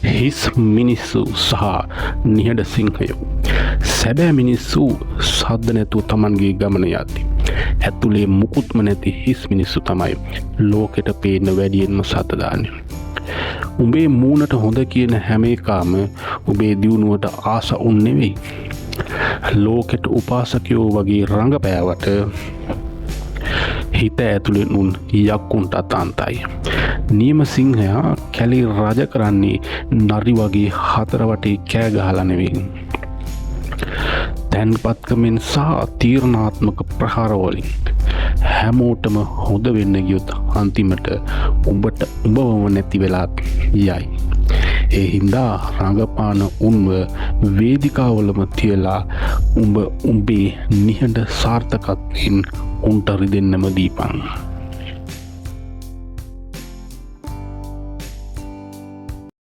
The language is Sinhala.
හිස් මිනිස්සු සහ නිහඬ සිංහයෝ. සැබෑ මිනිස්සු සද්ද නැතුව තමන්ගේ ගමන යද්දි ඇතුලේ මුකුත්ම නැති හිස් මිනිස්සු තමයි ලෝකෙට පේන්න වැඩියෙන්ම සතදාන්නේ. උඹේ මූණට හොඳ කියන හැම එකාම උඹේ දියුණුවට ආස උන් නෙවෙයි. ලෝකෙට උපාසකයෝ වගේ රඟපෑවට හිත ඇතුළෙන් උන් යක්කුන්ට අතාන්තයි. නියම සිංහයා කැලේ රජ කරන්නේ නරි වගේ හතර වටේ කෑ ගහලා නෙවෙයි. තැන්පත්කමෙන් සහ තීරණාත්මක ප්‍රහාරවලින් හැමෝටම හොඳ වෙන්න ගියොත් අන්තිමට උඹට උඹවම නැති වෙලාත් යයි. ඒ හින්දා රඟපාන උන්ව වේදිකාවලම තියලා උඹේ නිහඬ සාර්ථකත්වයෙන් උන්ට රිදෙන්නම දීපන්.